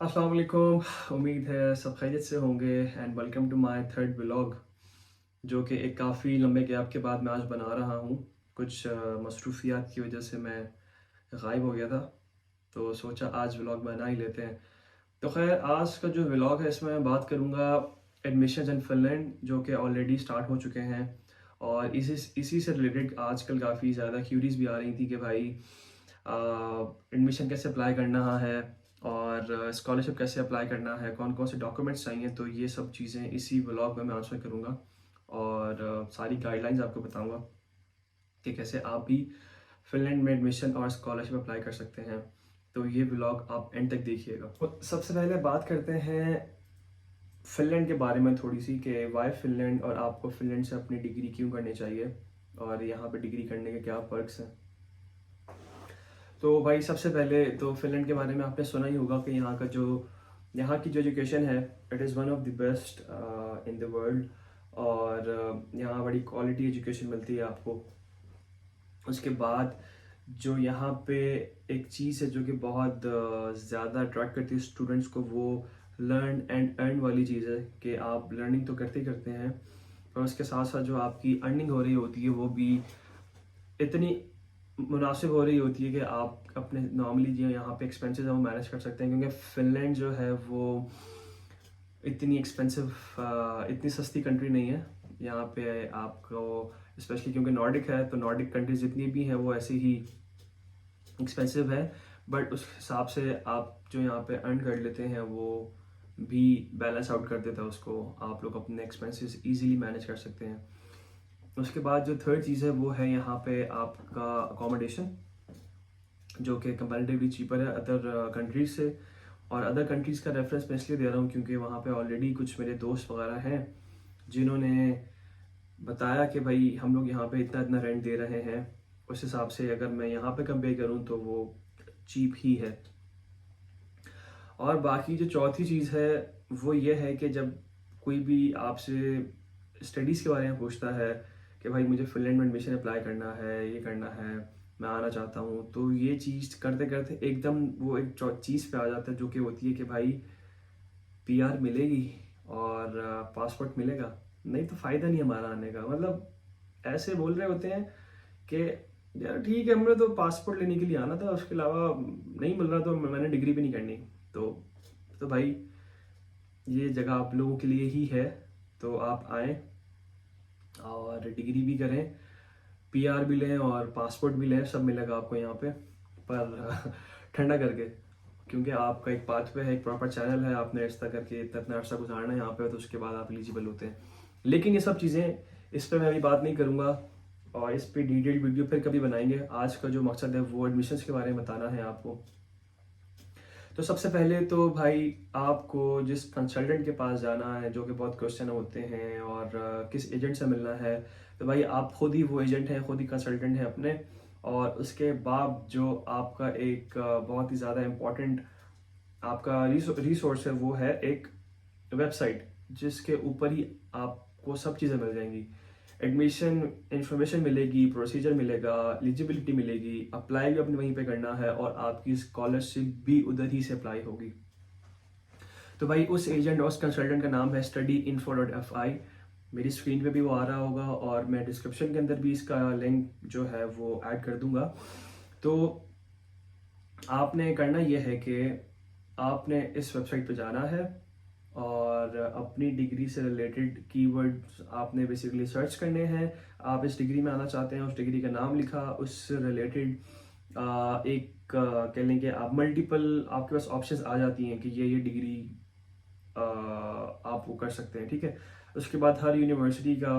अस्सलाम वालेकुम। उम्मीद है सब खैरियत से होंगे and welcome to my third vlog, जो कि एक काफ़ी लंबे गैप के बाद मैं आज बना रहा हूँ। कुछ मसरूफियात की वजह से मैं गायब हो गया था, तो सोचा आज व्लॉग बना ही लेते हैं। तो खैर, आज का जो व्लॉग है इसमें मैं बात करूँगा एडमिशन्स इन फिनलैंड, जो कि ऑलरेडी स्टार्ट हो चुके हैं। और इसी से रिलेटेड आजकल काफ़ी ज़्यादा क्यूरीज भी आ रही थी कि भाई एडमिशन कैसे अप्लाई करना है और स्कॉलरशिप कैसे अप्लाई करना है, कौन कौन से डॉक्यूमेंट्स चाहिए। तो ये सब चीज़ें इसी व्लॉग में मैं आंसर करूँगा और सारी गाइडलाइंस आपको बताऊँगा कि कैसे आप भी फिनलैंड में एडमिशन और स्कॉलरशिप अप्लाई कर सकते हैं। तो ये व्लॉग आप एंड तक देखिएगा। तो सबसे पहले बात करते हैं फिनलैंड के बारे में थोड़ी सी, कि वाई फिनलैंड और आपको फिनलैंड से अपनी डिग्री क्यों करनी चाहिए और यहाँ पे डिग्री करने के क्या पर्क्स हैं। तो भाई, सबसे पहले तो फिनलैंड के बारे में आपने सुना ही होगा कि यहाँ की जो एजुकेशन है, it is one of the best in the world. और यहाँ बड़ी क्वालिटी एजुकेशन मिलती है आपको। उसके बाद जो यहाँ पे एक चीज़ है जो कि बहुत ज़्यादा अट्रैक्ट करती है स्टूडेंट्स को, वो लर्न एंड अर्न वाली चीज़ है कि आप लर्निंग तो करते ही करते हैं, और उसके साथ साथ जो आपकी अर्निंग हो रही होती है वो भी इतनी मुनासिब हो रही होती है कि आप अपने नॉर्मली जो यहाँ पे एक्सपेंसेस है वो मैनेज कर सकते हैं। क्योंकि फिनलैंड जो है वो इतनी एक्सपेंसिव, इतनी सस्ती कंट्री नहीं है। यहाँ पे आपको स्पेशली क्योंकि नॉर्डिक है, तो नॉर्डिक कंट्रीज जितनी भी हैं वो ऐसे ही एक्सपेंसिव है। बट उस हिसाब से आप जो यहाँ पे अर्न कर लेते हैं वो भी बैलेंस आउट कर देता है उसको। आप लोग अपने एक्सपेंसेस इजीली मैनेज कर सकते हैं। उसके बाद जो थर्ड चीज़ है वो है यहाँ पे आपका अकोमोडेशन, जो कि कंपैरेटिवली चीपर है अदर कंट्रीज से। और अदर कंट्रीज़ का रेफरेंस मैं इसलिए दे रहा हूँ क्योंकि वहाँ पे ऑलरेडी कुछ मेरे दोस्त वगैरह हैं जिन्होंने बताया कि भाई हम लोग यहाँ पे इतना इतना रेंट दे रहे हैं, उस हिसाब से अगर मैं यहाँ पे कंपेयर करूँ तो वो चीप ही है। और बाकी जो चौथी चीज़ है वो ये है कि जब कोई भी आपसे स्टडीज़ के बारे में पूछता है कि भाई मुझे फिनलैंड में एडमिशन अप्लाई करना है, ये करना है, मैं आना चाहता हूँ, तो ये चीज़ करते करते एकदम वो एक चीज़ पे आ जाता है जो कि होती है कि भाई पीआर मिलेगी और पासपोर्ट मिलेगा, नहीं तो फ़ायदा नहीं हमारा आने का। मतलब ऐसे बोल रहे होते हैं कि यार ठीक है, हमने तो पासपोर्ट लेने के लिए आना था, उसके अलावा नहीं मिल रहा तो मैंने डिग्री भी नहीं करनी। तो भाई, ये जगह आप लोगों के लिए ही है। तो आप आएँ और डिग्री भी करें, पीआर भी लें और पासपोर्ट भी लें, सब मिलेगा आपको यहाँ पे। पर ठंडा करके, क्योंकि आपका एक पाथवे है, एक प्रॉपर चैनल है, आपने रिश्ता करके इतना इतना अर्सा गुजारना है यहाँ पे, तो उसके बाद आप एलिजिबल होते हैं। लेकिन ये सब चीज़ें, इस पर मैं अभी बात नहीं करूँगा और इस पर डिटेल वीडियो फिर कभी बनाएंगे। आज का जो मकसद है वो एडमिशन्स के बारे में बताना है आपको। तो सबसे पहले तो भाई, आपको जिस कंसल्टेंट के पास जाना है, जो कि बहुत क्वेश्चन होते हैं, और किस एजेंट से मिलना है, तो भाई आप खुद ही वो एजेंट हैं, खुद ही कंसल्टेंट हैं अपने। और उसके बाद जो आपका एक बहुत ही ज़्यादा इम्पोर्टेंट आपका रिसोर्स है वो है एक वेबसाइट, जिसके ऊपर ही आपको सब चीज़ें मिल जाएंगी। एडमिशन इंफॉर्मेशन मिलेगी, प्रोसीजर मिलेगा, एलिजिबिलिटी मिलेगी, अप्लाई भी अपने वहीं पे करना है, और आपकी स्कॉलरशिप भी उधर ही से अप्लाई होगी। तो भाई, उस एजेंट और उस कंसल्टेंट का नाम है studyinfo.fi। मेरी स्क्रीन पे भी वो आ रहा होगा और मैं डिस्क्रिप्शन के अंदर भी इसका लिंक जो है वो ऐड कर दूंगा। तो आपने करना यह है कि आपने इस वेबसाइट पे जाना है और अपनी डिग्री से रिलेटेड कीवर्ड्स आपने बेसिकली सर्च करने हैं। आप इस डिग्री में आना चाहते हैं, उस डिग्री का नाम लिखा, उससे रिलेटेड एक कह लें कि आप मल्टीपल आपके पास ऑप्शंस आ जाती हैं कि ये डिग्री आप वो कर सकते हैं, ठीक है। उसके बाद हर यूनिवर्सिटी का,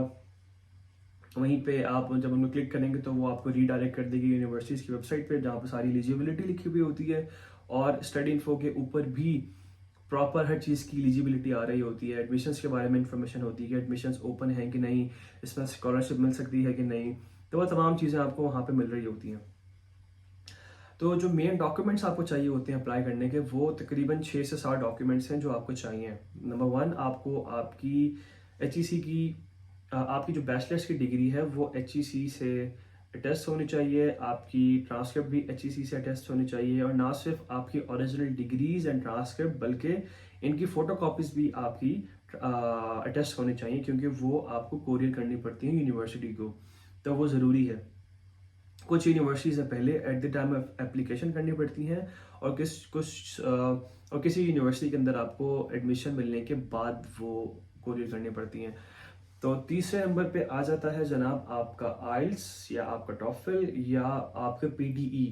वहीं पे आप जब उनको क्लिक करेंगे तो वो आपको रीडायरेक्ट कर देगी यूनिवर्सिटीज़ की वेबसाइट पे, जहाँ पर सारी एलिजिबिलिटी लिखी हुई होती है। और स्टडी इन्फो के ऊपर भी प्रॉपर हर चीज़ की एलिजिबिलिटी आ रही होती है, एडमिशन्स के बारे में इंफॉर्मेशन होती है कि एडमिशन्स ओपन हैं कि नहीं, इसमें स्कॉलरशिप मिल सकती है कि नहीं। तो वह तमाम चीज़ें आपको वहाँ पे मिल रही होती हैं। तो जो मेन डॉक्यूमेंट्स आपको चाहिए होते हैं अप्लाई करने के, वो तकरीबन 6 से 7 डॉक्यूमेंट्स हैं जो आपको चाहिए। नंबर 1, आपको आपकी HEC की आपकी जो बैचलर्स की डिग्री है वो HEC से अटेस्ट होनी चाहिए, आपकी ट्रांसक्रिप्ट भी HEC से अटेस्ट होनी चाहिए, और ना सिर्फ आपकी ओरिजिनल डिग्रीज एंड ट्रांसक्रिप्ट बल्कि इनकी फ़ोटो कॉपीज़ भी आपकी अटेस्ट होनी चाहिए, क्योंकि वो आपको कोरियर करनी पड़ती है यूनिवर्सिटी को, तो वो ज़रूरी है। कुछ यूनिवर्सिटी से पहले एट द टाइम एप्लीकेशन करनी पड़ती हैं, और किसी यूनिवर्सिटी के अंदर आपको एडमिशन मिलने के बाद वो कोरियर करनी पड़ती हैं। तो तीसरे नंबर पे आ जाता है जनाब आपका आइल्स या आपका टॉफल या आपका PTE।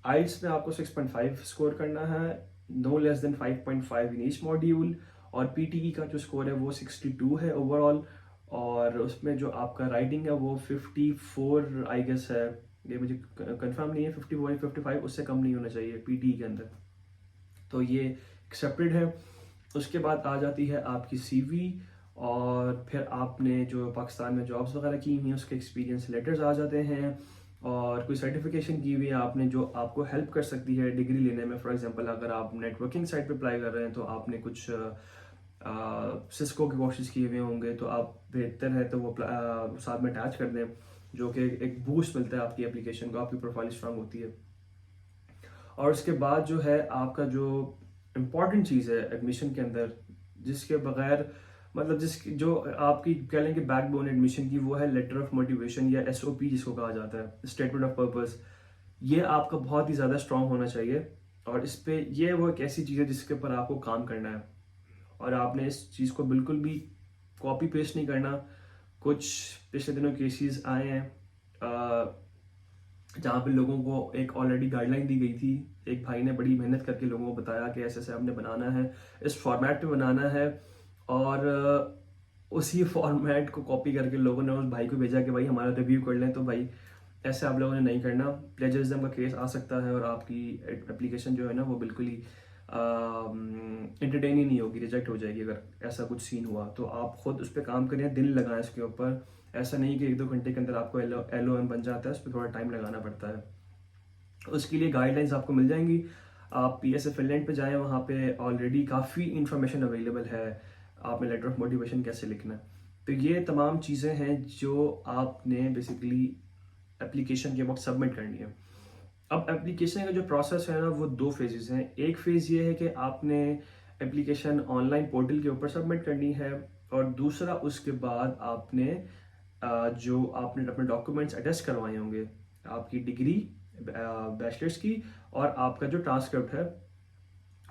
आइल्स में आपको 6.5 स्कोर करना है, no less than 5.5 in each module, और PTE का जो स्कोर है वो 62 है ओवरऑल, और उसमें जो आपका राइटिंग है वो 54 आई गेस है, ये मुझे कंफर्म नहीं है, 54 या 55, उससे कम नहीं होना चाहिए PTE के अंदर, तो ये एक्सेप्टेड है। उसके बाद आ जाती है आपकी CV, और फिर आपने जो पाकिस्तान में जॉब्स वगैरह की हुई हैं उसके एक्सपीरियंस लेटर्स आ जाते हैं, और कोई सर्टिफिकेशन की हुई है आपने जो आपको हेल्प कर सकती है डिग्री लेने में। फॉर एग्जांपल अगर आप नेटवर्किंग साइट पे अप्लाई कर रहे हैं तो आपने कुछ सिस्को के कोर्सेज किए हुए होंगे, तो आप बेहतर है तो वो साथ में अटैच कर दें, जो कि एक बूस्ट मिलता है आपकी एप्लीकेशन को, आपकी प्रोफाइल स्ट्रांग होती है। और उसके बाद जो है आपका जो इम्पॉर्टेंट चीज़ है एडमिशन के अंदर, जिसके बगैर मतलब जो आपकी कह लें कि बैकबोन एडमिशन की, वो है लेटर ऑफ मोटिवेशन या SOP जिसको कहा जाता है, स्टेटमेंट ऑफ पर्पस। ये आपका बहुत ही ज़्यादा स्ट्रांग होना चाहिए, और इस पे ये वो एक ऐसी चीज़ है जिसके ऊपर आपको काम करना है, और आपने इस चीज़ को बिल्कुल भी कॉपी पेस्ट नहीं करना। कुछ पिछले दिनों केसेस आए हैं जहाँ पे लोगों को एक ऑलरेडी गाइडलाइन दी गई थी, एक भाई ने बड़ी मेहनत करके लोगों को बताया कि ऐसे ऐसे हमने बनाना है, इस फॉर्मेट में बनाना है, और उसी फॉर्मेट को कॉपी करके लोगों ने उस भाई को भेजा कि भाई हमारा रिव्यू कर लें। तो भाई ऐसे आप लोगों ने नहीं करना, प्लेजरिज्म का केस आ सकता है, और आपकी एप्लीकेशन जो है ना वो बिल्कुल ही इंटरटेन ही नहीं होगी, रिजेक्ट हो जाएगी अगर ऐसा कुछ सीन हुआ। तो आप खुद उस पर काम करें, दिल लगाएं इसके ऊपर, ऐसा नहीं कि 1-2 घंटे के अंदर आपको LOM बन जाता है, उस पर थोड़ा टाइम लगाना पड़ता है। उसके लिए गाइडलाइंस आपको मिल जाएंगी, आप PSA फिनलैंड पे जाएं, वहाँ पे ऑलरेडी काफ़ी इंफॉर्मेशन अवेलेबल है, आपने लेटर ऑफ मोटिवेशन कैसे लिखना है। तो ये तमाम चीज़ें हैं जो आपने बेसिकली एप्लीकेशन के वक्त सबमिट करनी है। अब एप्लीकेशन का जो प्रोसेस है ना वो 2 फेजेस हैं। एक फेज़ ये है कि आपने एप्लीकेशन ऑनलाइन पोर्टल के ऊपर सबमिट करनी है, और दूसरा उसके बाद आपने जो आपने अपने डॉक्यूमेंट्स अटेस्ट करवाए होंगे, आपकी डिग्री बैचलर्स की, और आपका जो ट्रांसक्रिप्ट है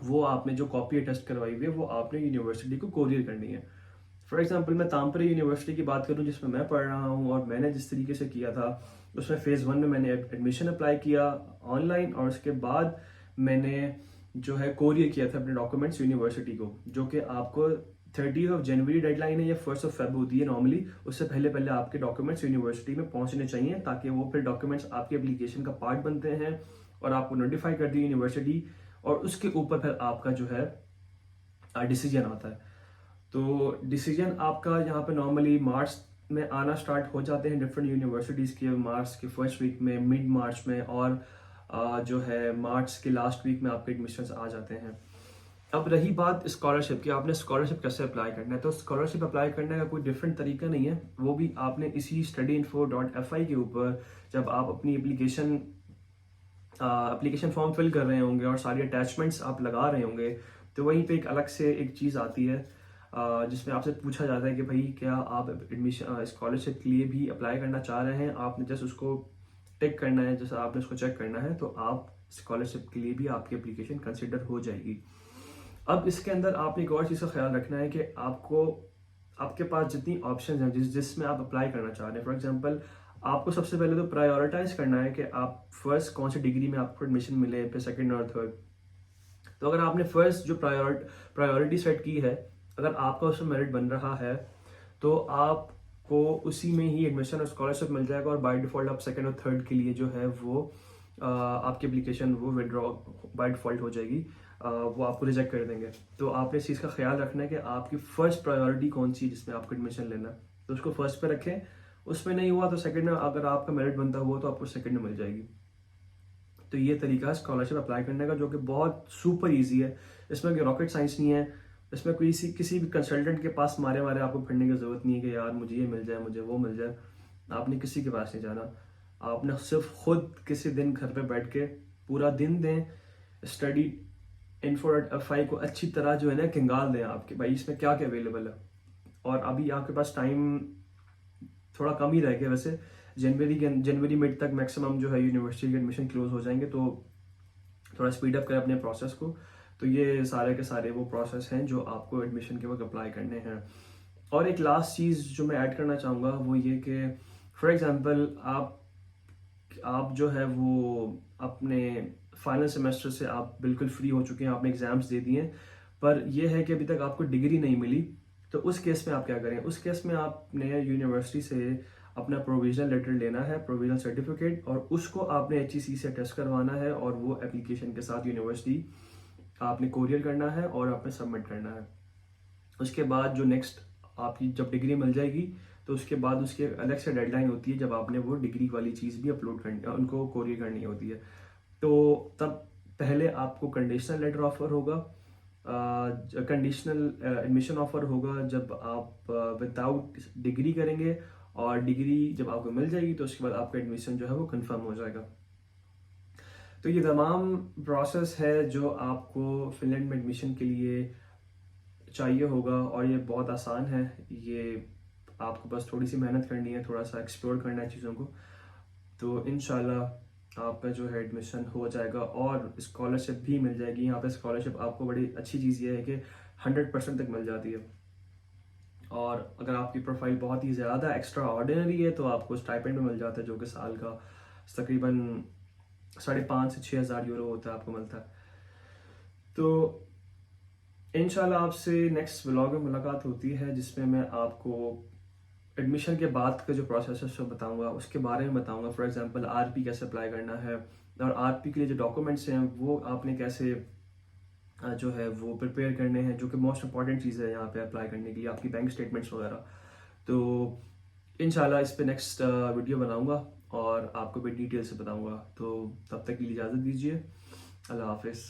वो आपने जो कॉपी अटेस्ट करवाई हुई है वो आपने यूनिवर्सिटी को कोरियर करनी है। फॉर एग्जांपल मैं तामपरे यूनिवर्सिटी की बात करूं जिसमें मैं पढ़ रहा हूं, और मैंने जिस तरीके से किया था उसमें फ़ेज़ 1 में मैंने एडमिशन अप्लाई किया ऑनलाइन, और उसके बाद मैंने जो है कोरियर किया था अपने डॉक्यूमेंट्स यूनिवर्सिटी को, जो कि आपको 30 जनवरी डेडलाइन है या 1 होती है नॉर्मली। उससे पहले पहले आपके डॉक्यूमेंट्स यूनिवर्सिटी में पहुंचने चाहिए, ताकि वो फिर डॉक्यूमेंट्स आपके एप्लीकेशन का पार्ट बनते हैं, और आपको नोटिफाई कर दी यूनिवर्सिटी, और उसके ऊपर फिर आपका जो है डिसीजन आता है। तो डिसीजन आपका यहाँ पे नॉर्मली मार्च में आना स्टार्ट हो जाते हैं डिफरेंट यूनिवर्सिटीज़ के, मार्च के फर्स्ट वीक में, मिड मार्च में, और जो है मार्च के लास्ट वीक में आपके एडमिशन्स आ जाते हैं। अब रही बात स्कॉलरशिप की, आपने स्कॉलरशिप कैसे अप्लाई करना है, तो स्कॉलरशिप अप्लाई करने का कोई डिफरेंट तरीका नहीं है, वो भी आपने इसी studyinfo.fi के ऊपर जब आप अपनी एप्लीकेशन फॉर्म फिल कर रहे होंगे और सारी अटैचमेंट्स आप लगा रहे होंगे, तो वहीं पे एक अलग से एक चीज़ आती है जिसमें आपसे पूछा जाता है कि भाई क्या आप एडमिशन स्कॉलरशिप के लिए भी अप्लाई करना चाह रहे हैं। आपने जस्ट उसको टिक करना है, जैसे आपने उसको चेक करना है, तो आप स्कॉलरशिप के लिए भी आपकी एप्लीकेशन कंसिडर हो जाएगी। अब इसके अंदर आपने एक और चीज़ का ख्याल रखना है कि आपके पास जितनी ऑप्शन हैं जिसमें आप अप्लाई करना चाह रहे हैं, फॉर एग्जाम्पल आपको सबसे पहले तो प्रायोरिटाइज करना है कि आप फर्स्ट कौन सी डिग्री में आपको एडमिशन मिले, फिर सेकंड और थर्ड। तो अगर आपने फर्स्ट जो प्रायोरिटी सेट की है, अगर आपका उसमें मेरिट बन रहा है, तो आपको उसी में ही एडमिशन और स्कॉलरशिप मिल जाएगा, और बाय डिफ़ॉल्ट आप सेकंड और थर्ड के लिए जो है वो आपकी एप्लीकेशन वो विड्रॉ बाय डिफ़ॉल्ट हो जाएगी, वो आपको रिजेक्ट कर देंगे। तो आपने इस चीज़ का ख्याल रखना है कि आपकी फर्स्ट प्रायोरिटी कौन सी जिसमें आपको एडमिशन लेना है, तो उसको फर्स्ट पे रखें। उसमें नहीं हुआ तो सेकंड में, अगर आपका मेरिट बनता हुआ तो आपको सेकंड में मिल जाएगी। तो ये तरीका है स्कॉलरशिप अप्लाई करने का, जो कि बहुत सुपर ईजी है। इसमें कोई रॉकेट साइंस नहीं है, इसमें कोई किसी भी कंसल्टेंट के पास मारे मारे आपको पढ़ने की ज़रूरत नहीं है कि यार मुझे ये मिल जाए, मुझे वो मिल जाए। आपने किसी के पास नहीं जाना, आप ना सिर्फ खुद किसी दिन घर पे बैठ के पूरा दिन दें, स्टडी इन्फो 5 को अच्छी तरह जो है ना खंगाल दें आपके भाई इसमें क्या क्या अवेलेबल है। और अभी आपके पास टाइम थोड़ा कम ही रह गया वैसे, जनवरी मिड तक मैक्सिमम जो है यूनिवर्सिटी के एडमिशन क्लोज हो जाएंगे, तो थोड़ा स्पीड अप करें अपने प्रोसेस को। तो ये सारे के सारे वो प्रोसेस हैं जो आपको एडमिशन के वक्त अप्लाई करने हैं। और एक लास्ट चीज़ जो मैं ऐड करना चाहूँगा वो ये कि फॉर एग्ज़ाम्पल आप जो है वो अपने फाइनल सेमेस्टर से आप बिल्कुल फ्री हो चुके हैं, आपने एग्ज़ाम्स दे दिए हैं, पर यह है कि अभी तक आपको डिग्री नहीं मिली। तो उस केस में आप क्या करें? उस केस में आपने यूनिवर्सिटी से अपना प्रोविजनल लेटर लेना है, प्रोविजनल सर्टिफिकेट, और उसको आपने HEC से टेस्ट करवाना है, और वो एप्लीकेशन के साथ यूनिवर्सिटी आपने कोरियर करना है और आपने सबमिट करना है। उसके बाद जो नेक्स्ट आपकी जब डिग्री मिल जाएगी तो उसके बाद उसकी अलग से डेडलाइन होती है जब आपने वो डिग्री वाली चीज़ भी अपलोड करनी, उनको कोरियर करनी होती है। तो तब पहले आपको कंडीशनल लेटर ऑफर होगा, कंडीशनल एडमिशन ऑफर होगा जब आप विदाउट डिग्री करेंगे, और डिग्री जब आपको मिल जाएगी तो उसके बाद आपका एडमिशन जो है वो कंफर्म हो जाएगा। तो ये तमाम प्रोसेस है जो आपको फिनलैंड में एडमिशन के लिए चाहिए होगा, और ये बहुत आसान है। ये आपको बस थोड़ी सी मेहनत करनी है, थोड़ा सा एक्सप्लोर करना है चीज़ों को, तो इंशाल्लाह आपका जो है एडमिशन हो जाएगा और स्कॉलरशिप भी मिल जाएगी। यहाँ पे स्कॉलरशिप आपको बड़ी अच्छी चीज़ ये है कि 100% तक मिल जाती है, और अगर आपकी प्रोफाइल बहुत ही ज़्यादा एक्स्ट्रा ऑर्डिनरी है तो आपको स्टाइपेंड भी मिल जाता है, जो कि साल का तकरीबन 5,500 से 6,000 यूरो होता है, आपको मिलता है। तो इंशाल्लाह आपसे नेक्स्ट व्लॉग में मुलाकात होती है, जिसमें मैं आपको एडमिशन के बाद का जो प्रोसेस है उसको बताऊंगा, उसके बारे में बताऊंगा। फॉर एग्जांपल RP कैसे अप्लाई करना है, और RP के लिए जो डॉक्यूमेंट्स हैं वो आपने कैसे जो है वो प्रिपेयर करने हैं, जो कि मोस्ट इंपॉर्टेंट चीज़ है यहाँ पे अप्लाई करने के लिए, आपकी बैंक स्टेटमेंट्स वगैरह। तो इंशाल्लाह इस पे नेक्स्ट वीडियो बनाऊंगा और आपको भी डिटेल से बताऊंगा। तो तब तक के लिए इजाज़त दीजिए। अल्लाह हाफिज़।